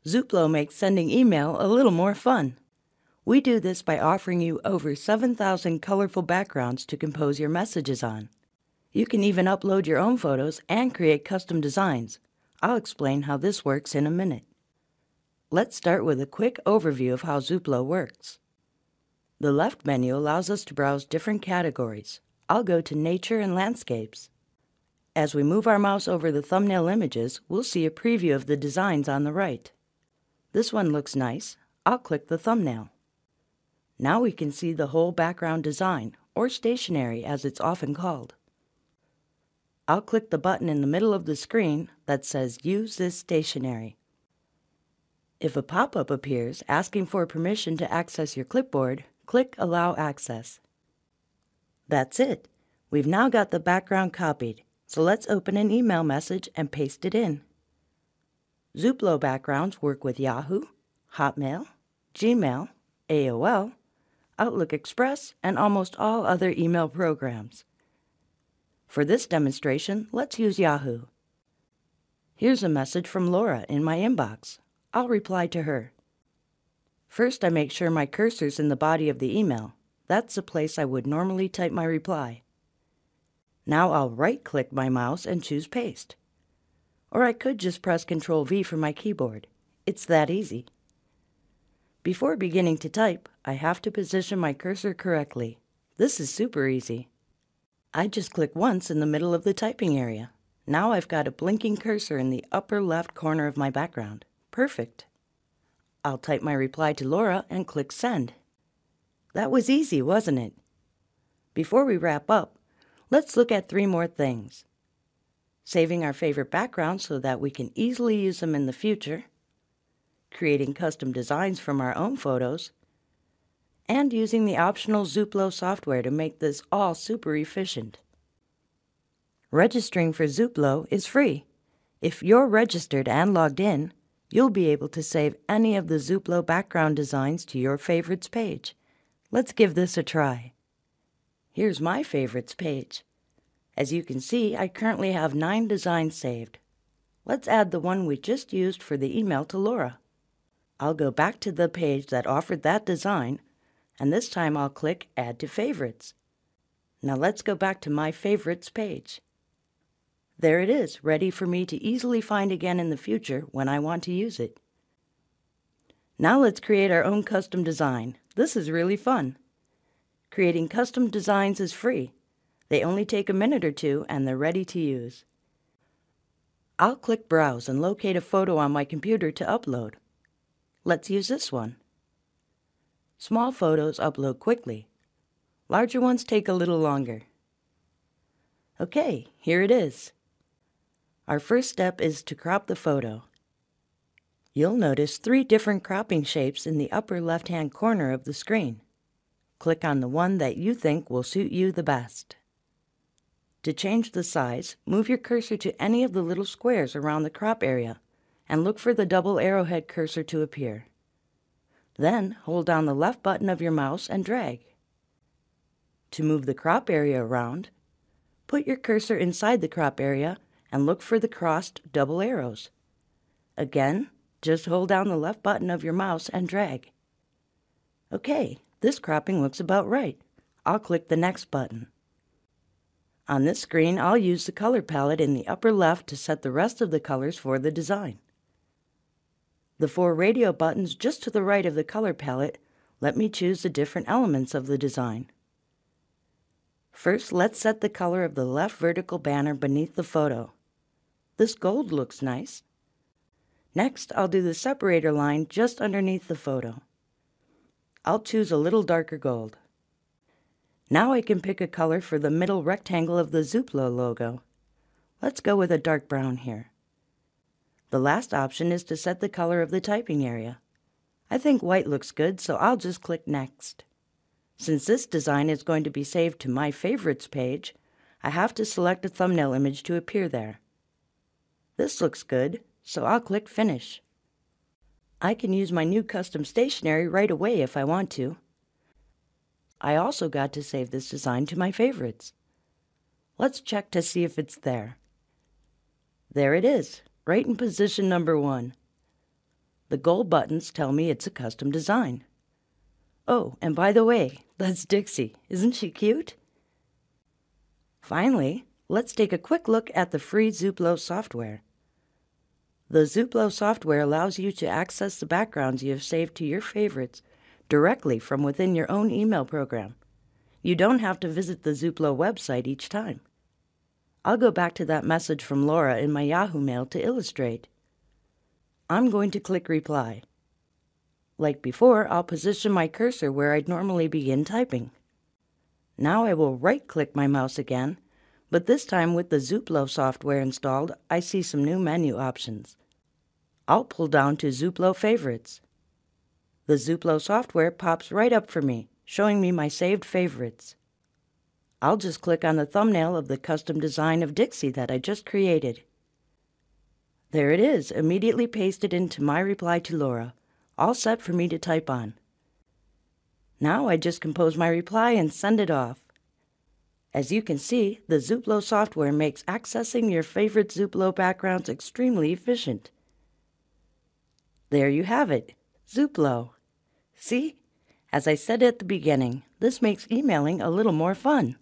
Zooplo makes sending email a little more fun. We do this by offering you over 7,000 colorful backgrounds to compose your messages on. You can even upload your own photos and create custom designs. I'll explain how this works in a minute. Let's start with a quick overview of how Zooplo works. The left menu allows us to browse different categories. I'll go to Nature and Landscapes. As we move our mouse over the thumbnail images, we'll see a preview of the designs on the right. This one looks nice. I'll click the thumbnail. Now we can see the whole background design, or stationery as it's often called. I'll click the button in the middle of the screen that says Use this stationery. If a pop-up appears asking for permission to access your clipboard, click Allow Access. That's it. We've now got the background copied, so let's open an email message and paste it in. Zooplo backgrounds work with Yahoo, Hotmail, Gmail, AOL, Outlook Express, and almost all other email programs. For this demonstration, let's use Yahoo. Here's a message from Laura in my inbox. I'll reply to her. First, I make sure my cursor's in the body of the email. That's the place I would normally type my reply. Now I'll right-click my mouse and choose Paste. Or I could just press Ctrl-V from my keyboard. It's that easy. Before beginning to type, I have to position my cursor correctly. This is super easy. I just click once in the middle of the typing area. Now I've got a blinking cursor in the upper left corner of my background. Perfect. I'll type my reply to Laura and click Send. That was easy, wasn't it? Before we wrap up, let's look at 3 more things. Saving our favorite backgrounds so that we can easily use them in the future, creating custom designs from our own photos, and using the optional Zooplo software to make this all super efficient. Registering for Zooplo is free. If you're registered and logged in, you'll be able to save any of the Zooplo background designs to your favorites page. Let's give this a try. Here's my favorites page. As you can see, I currently have 9 designs saved. Let's add the one we just used for the email to Laura. I'll go back to the page that offered that design, and this time I'll click Add to Favorites. Now let's go back to my Favorites page. There it is, ready for me to easily find again in the future when I want to use it. Now let's create our own custom design. This is really fun. Creating custom designs is free. They only take a minute or 2 and they're ready to use. I'll click Browse and locate a photo on my computer to upload. Let's use this one. Small photos upload quickly. Larger ones take a little longer. Okay, here it is. Our first step is to crop the photo. You'll notice 3 different cropping shapes in the upper left-hand corner of the screen. Click on the one that you think will suit you the best. To change the size, move your cursor to any of the little squares around the crop area and look for the double arrowhead cursor to appear. Then hold down the left button of your mouse and drag. To move the crop area around, put your cursor inside the crop area and look for the crossed double arrows. Again, just hold down the left button of your mouse and drag. Okay, this cropping looks about right. I'll click the next button. On this screen, I'll use the color palette in the upper left to set the rest of the colors for the design. The 4 radio buttons just to the right of the color palette let me choose the different elements of the design. First, let's set the color of the left vertical banner beneath the photo. This gold looks nice. Next, I'll do the separator line just underneath the photo. I'll choose a little darker gold. Now I can pick a color for the middle rectangle of the Zooplo logo. Let's go with a dark brown here. The last option is to set the color of the typing area. I think white looks good, so I'll just click Next. Since this design is going to be saved to my favorites page, I have to select a thumbnail image to appear there. This looks good, so I'll click Finish. I can use my new custom stationery right away if I want to. I also got to save this design to my favorites. Let's check to see if it's there. There it is, right in position number 1. The gold buttons tell me it's a custom design. Oh, and by the way, that's Dixie. Isn't she cute? Finally, let's take a quick look at the free Zooplo software. The Zooplo software allows you to access the backgrounds you have saved to your favorites directly from within your own email program. You don't have to visit the Zooplo website each time. I'll go back to that message from Laura in my Yahoo Mail to illustrate. I'm going to click Reply. Like before, I'll position my cursor where I'd normally begin typing. Now I will right-click my mouse again, but this time with the Zooplo software installed, I see some new menu options. I'll pull down to Zooplo Favorites. The Zooplo software pops right up for me, showing me my saved favorites. I'll just click on the thumbnail of the custom design of Dixie that I just created. There it is, immediately pasted into my reply to Laura, all set for me to type on. Now I just compose my reply and send it off. As you can see, the Zooplo software makes accessing your favorite Zooplo backgrounds extremely efficient. There you have it, Zooplo. See? As I said at the beginning, this makes emailing a little more fun.